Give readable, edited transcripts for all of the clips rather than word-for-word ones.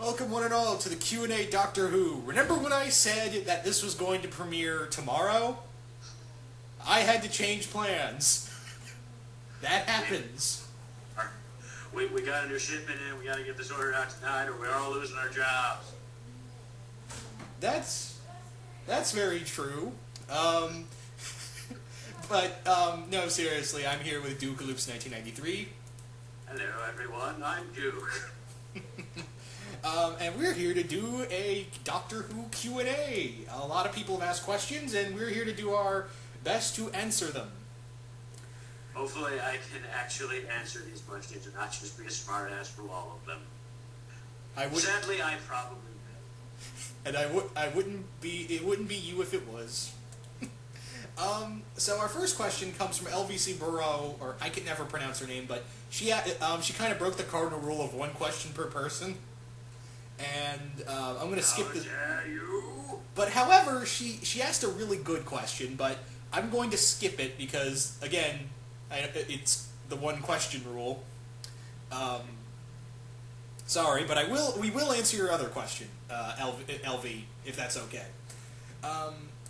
Welcome one and all to the Q&A Doctor Who. Remember when I said that this was going to premiere tomorrow? I had to change plans. That happens. We got a new shipment in, we gotta get this order out tonight or we're all losing our jobs. That's very true. No, seriously, I'm here with Dukealoops1993. Hello everyone, I'm Duke. And we're here to do a Doctor Who Q&A. A lot of people have asked questions, and we're here to do our best to answer them. Hopefully I can actually answer these questions and not just be a smart ass for all of them. Sadly, I probably will. And it wouldn't be you if it was. So our first question comes from LVC Burrow, or I can never pronounce her name, but she kind of broke the cardinal rule of one question per person. And I'm going to skip this. Dare you? But however, she asked a really good question, but I'm going to skip it because, again, it's the one question rule. Sorry, but we will answer your other question, LV, if that's okay.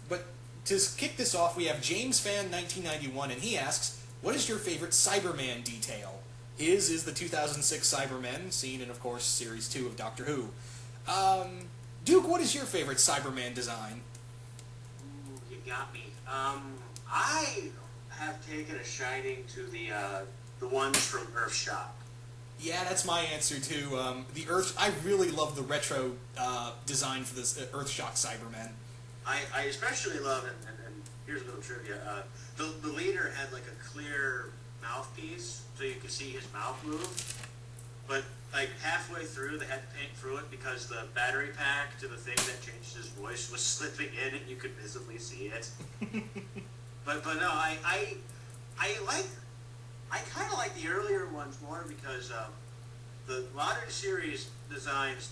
But to kick this off, we have James Fan 1991, and he asks, what is your favorite Cyberman detail? His is the 2006 Cybermen, seen in, of course, Series 2 of Doctor Who. Duke, what is your favorite Cyberman design? Ooh, you got me. I have taken a shining to the ones from Earthshock. Yeah, that's my answer too. I really love the retro design for this Earthshock Cybermen. I especially love it, and here's a little trivia. The leader had like a clear mouthpiece, so you could see his mouth move. But like halfway through, they had to paint through it because the battery pack to the thing that changed his voice was slipping in, and you could visibly see it. but no, I kind of like the earlier ones more because the modern series designs,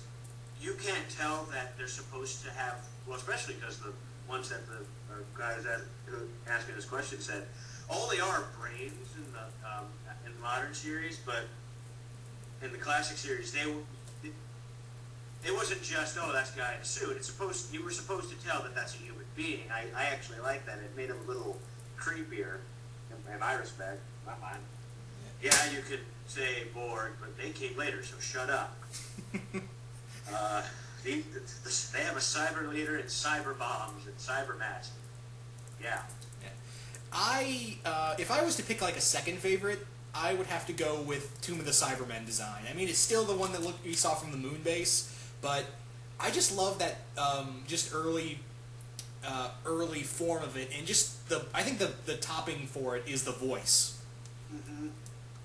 you can't tell that they're supposed to have, well, especially because the ones that the guys that asking this question said, all they are brains in the modern series, but in the classic series, it wasn't just, oh, that's a guy in a suit. You were supposed to tell that that's a human being. I actually like that. It made him a little creepier, in my respect, not mine. Yeah, you could say Borg, but they came later, so shut up. They have a cyber leader and cyber bombs and cyber mats. Yeah. If I was to pick like a second favorite, I would have to go with Tomb of the Cybermen design. I mean, it's still the one that we saw from the moon base, but I just love that just early form of it, and just I think the topping for it is the voice. Mm-hmm.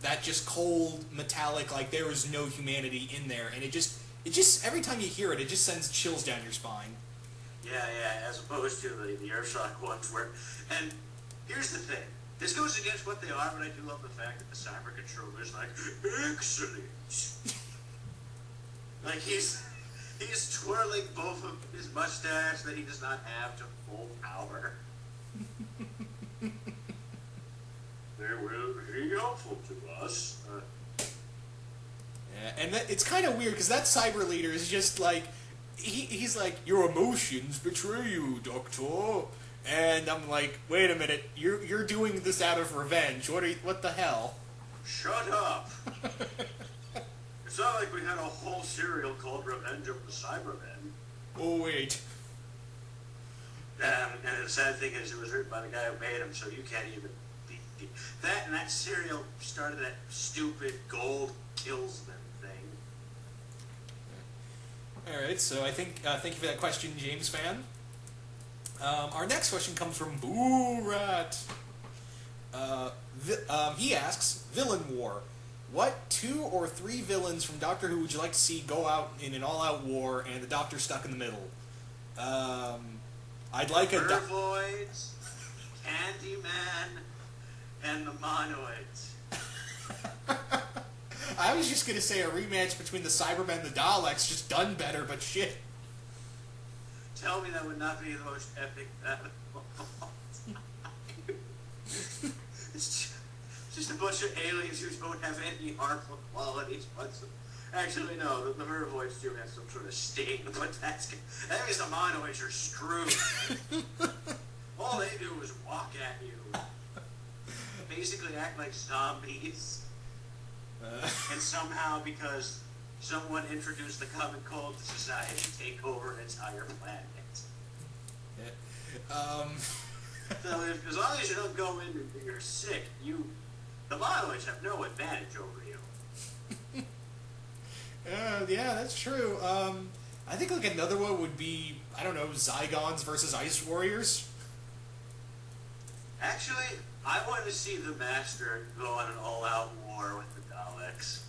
That just cold, metallic, like there is no humanity in there, and it just every time you hear it, it just sends chills down your spine. Yeah, as opposed to the Earthshock ones where, and here's the thing, this goes against what they are, but I do love the fact that the cyber controller is like, excellent. Like he's twirling both of his mustache that he does not have to full power. They will be helpful to us. Yeah, and it's kind of weird because that cyber leader is just like he's like, your emotions betray you, Doctor. And I'm like, wait a minute, you're doing this out of revenge. What the hell? Shut up. It's not like we had a whole serial called Revenge of the Cybermen. Oh wait. And the sad thing is, it was written by the guy who made him, so you can't even that. And that serial started that stupid gold kills them thing. All right, so I think thank you for that question, James Fan. Our next question comes from Boo-Rat. He asks, Villain War. What 2 or 3 villains from Doctor Who would you like to see go out in an all-out war and the Doctor stuck in the middle? I'd like a... Vervoids, Candyman, and the Monoids. I was just going to say a rematch between the Cybermen and the Daleks, just done better, but shit. Tell me that would not be the most epic battle of all time. It's just a bunch of aliens who don't have any harmful qualities whatsoever. Actually, no. The Vervoids do have some sort of sting, but that means the Monoids are screwed. All they do is walk at you. Basically act like zombies. And somehow, because someone introduced the common cold to society, take over an entire planet. Yeah. So as long as you don't go in and you're sick, the Monoids have no advantage over you. Yeah, that's true. I think like another one would be, I don't know, Zygons versus Ice Warriors. Actually, I want to see the Master go on an all-out war with the Daleks.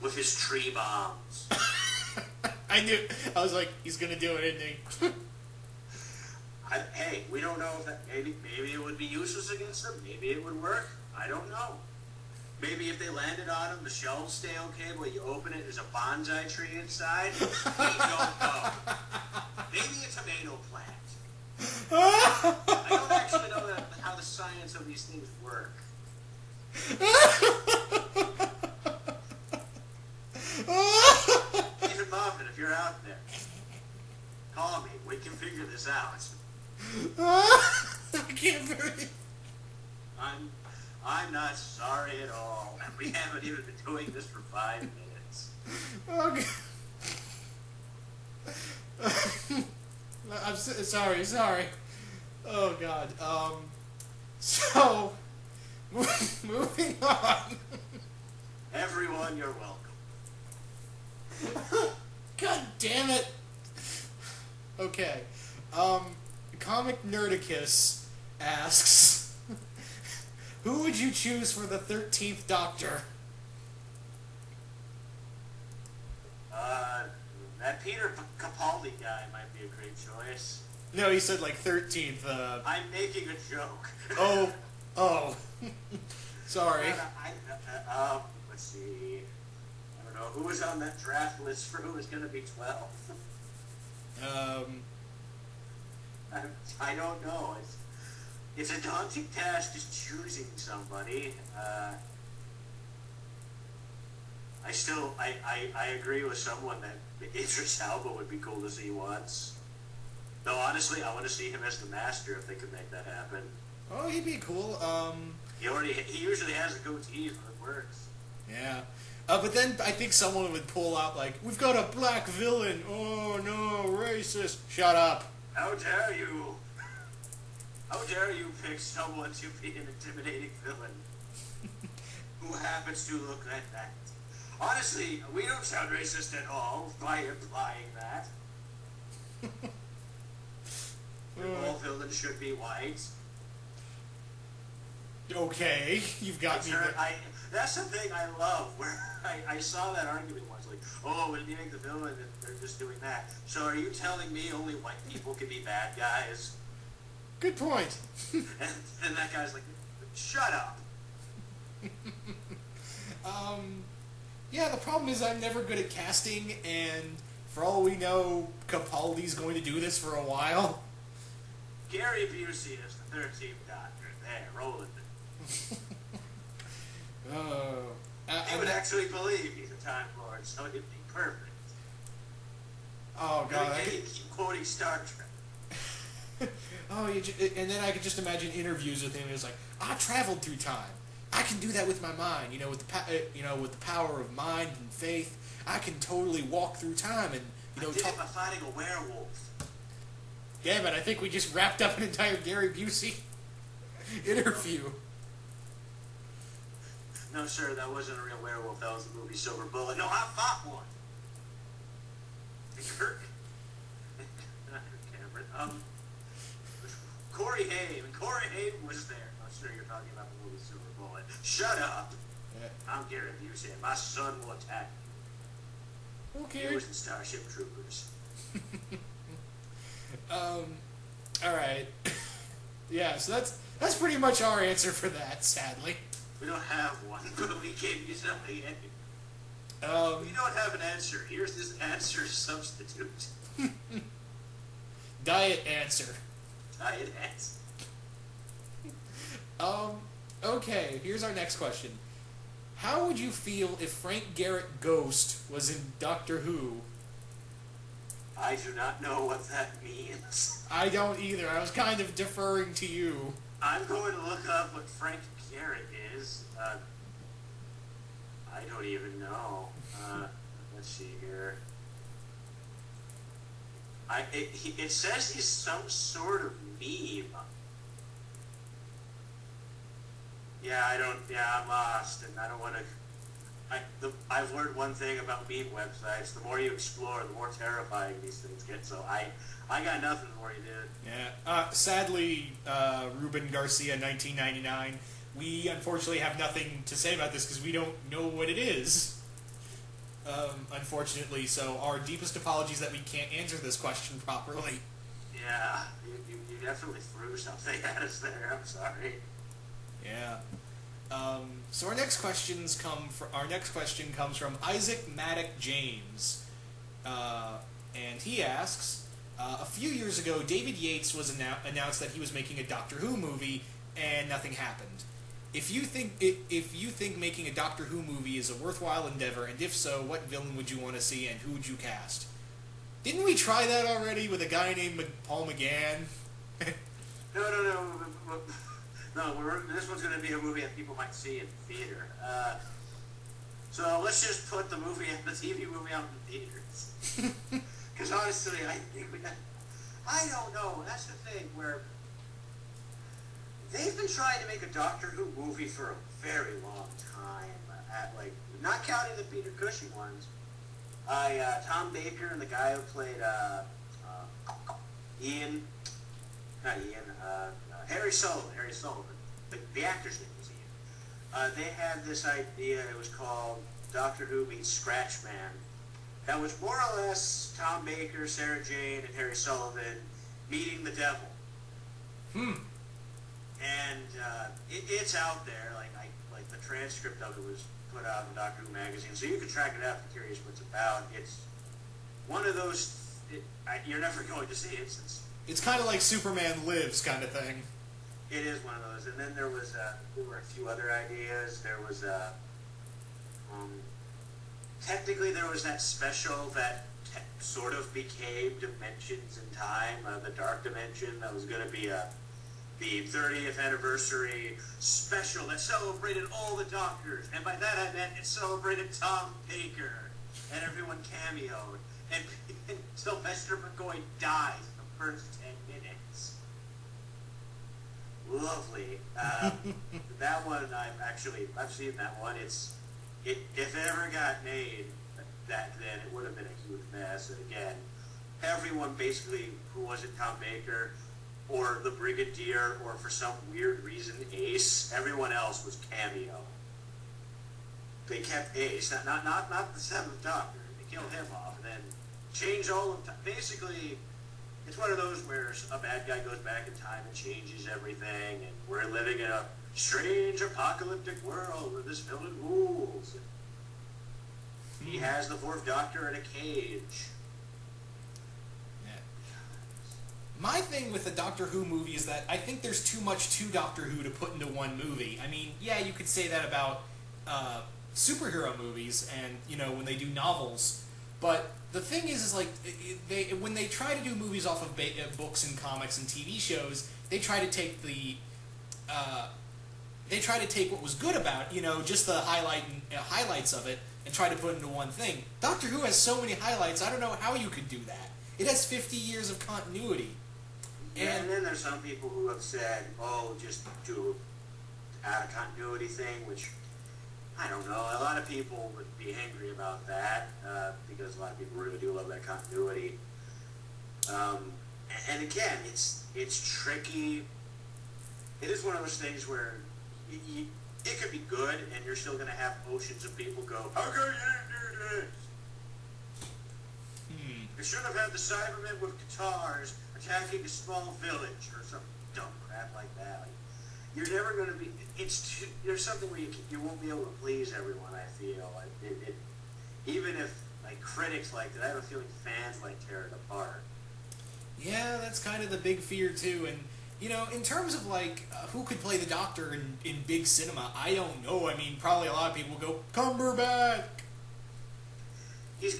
With his tree bombs. I was like, he's gonna do it, isn't he? Hey, we don't know if that, maybe it would be useless against them, maybe it would work, I don't know. Maybe if they landed on him, the shelves stay okay, but you open it, there's a bonsai tree inside. We don't know. Maybe a tomato plant. I don't actually know how the science of these things work. Even Muffin, if you're out there, call me. We can figure this out. I can't breathe. I'm not sorry at all. We haven't even been doing this for 5 minutes. Okay. I'm sorry. Oh God. So moving on. Everyone, you're welcome. God damn it. Okay. Comic Nerdicus asks, who would you choose for the 13th Doctor? That Peter Capaldi guy might be a great choice. No, he said like 13th. I'm making a joke. Oh. Sorry. Let's see. I don't know. Who was on that draft list for who was going to be 12? I don't know. It's a daunting task just choosing somebody. I agree with someone that Idris Elba would be cool to see once. No, honestly, I want to see him as the Master if they could make that happen. Oh, he'd be cool. He usually has a goatee when it works. Yeah. But then I think someone would pull out like, we've got a black villain. Oh no, racist. Shut up. How dare you? How dare you pick someone to be an intimidating villain who happens to look like that? Honestly, we don't sound racist at all by implying that. All villains should be white. Okay, you've got me. That's the thing I love, where I saw that argument once, like, oh, when you make the villain, they're just doing that. So are you telling me only white people can be bad guys? Good point. and that guy's like, shut up. Yeah, the problem is I'm never good at casting, and for all we know, Capaldi's going to do this for a while. Gary Busey is the 13th Doctor. There, rolling it. I would actually believe he's a Time Lord, so it'd be perfect. Oh God! I keep quoting Star Trek. And then I could just imagine interviews with him. He was like, "I traveled through time. I can do that with my mind. With the power of mind and faith, I can totally walk through time and I did it by fighting a werewolf." Yeah, but I think we just wrapped up an entire Gary Busey interview. No, sir, that wasn't a real werewolf. That was the movie Silver Bullet. No, I fought one. Kirk. Cameron. Corey Haim. Corey Haim was there. I'm sure you're talking about the movie Silver Bullet. Shut up. Yeah. I'm Gary Busey. My son will attack you. Okay. He was in Starship Troopers. All right. Yeah, so that's pretty much our answer for that, sadly. We don't have one, but we gave you something. We don't have an answer. Here's this answer substitute. Diet answer. Diet answer. Okay, here's our next question. How would you feel if Frank Garrett Ghost was in Doctor Who? I do not know what that means. I don't either. I was kind of deferring to you. I'm going to look up what Frank Garrett is. I don't even know. Let's see here. It says he's some sort of meme. I'm lost, and I don't want to... I've learned one thing about meme websites. The more you explore, the more terrifying these things get. So I got nothing for you, dude. Yeah. Sadly, Ruben Garcia, 1999, we unfortunately have nothing to say about this because we don't know what it is. Unfortunately, so our deepest apologies that we can't answer this question properly. Yeah, you definitely threw something at us there. I'm sorry. Yeah. So our next question comes from Isaac Maddock James, and he asks, a few years ago, David Yates was announced that he was making a Doctor Who movie, and nothing happened. If you think making a Doctor Who movie is a worthwhile endeavor, and if so, what villain would you want to see, and who would you cast? Didn't we try that already with a guy named Paul McGann? No, this one's going to be a movie that people might see in theater. So let's just put the TV movie out in theaters. Because honestly, I don't know. That's the thing where they've been trying to make a Doctor Who movie for a very long time. Not counting the Peter Cushing ones. Tom Baker and the guy who played Harry Sullivan. The actor's name was Ian. They had this idea. It was called Doctor Who meets Scratchman. That was more or less Tom Baker, Sarah Jane, and Harry Sullivan meeting the devil. And it's out there. Like the transcript of it was put out in Doctor Who magazine, so you can track it out if you're curious what it's about. It's one of those. You're never going to see it since. It's kind of like Superman Lives kind of thing. It is one of those. And then there were a few other ideas. There was technically there was that special that sort of became Dimensions in Time, the Dark Dimension. That was going to be the 30th anniversary special that celebrated all the Doctors. And by that I meant it celebrated Tom Baker. And everyone cameoed. And Sylvester McCoy dies in the first 10 minutes. Lovely. That one I've seen that one. If it ever got made back then, it would have been a huge mess. And again, everyone basically who wasn't Tom Baker or the Brigadier or for some weird reason Ace, everyone else was cameo. They kept Ace, not the Seventh Doctor. They killed him off and then changed all of time. Basically, it's one of those where a bad guy goes back in time and changes everything, and we're living in a strange apocalyptic world where this villain rules. He has the Fourth Doctor in a cage. Yeah. My thing with the Doctor Who movie is that I think there's too much to Doctor Who to put into one movie. I mean, yeah, you could say that about superhero movies and, when they do novels, but the thing is like, when they try to do movies off of books and comics and TV shows, they try to take what was good about it, just the highlights of it, and try to put it into one thing. Doctor Who has so many highlights, I don't know how you could do that. It has 50 years of continuity. And then there's some people who have said, just do out of continuity thing, which, I don't know, a lot of people would be angry about that, because a lot of people really do love that continuity. And again, it's tricky. It is one of those things where it could be good, and you're still going to have oceans of people go, how come you didn't do this? You should have had the Cybermen with guitars attacking a small village, or some dumb crap like that. You're never going to be... there's something where you won't be able to please everyone, I feel. Even if critics liked it, I have a feeling fans tear it apart. Yeah, that's kind of the big fear, too, and You know, in terms of like who could play the Doctor in big cinema, I don't know. I mean, probably a lot of people go Cumberbatch.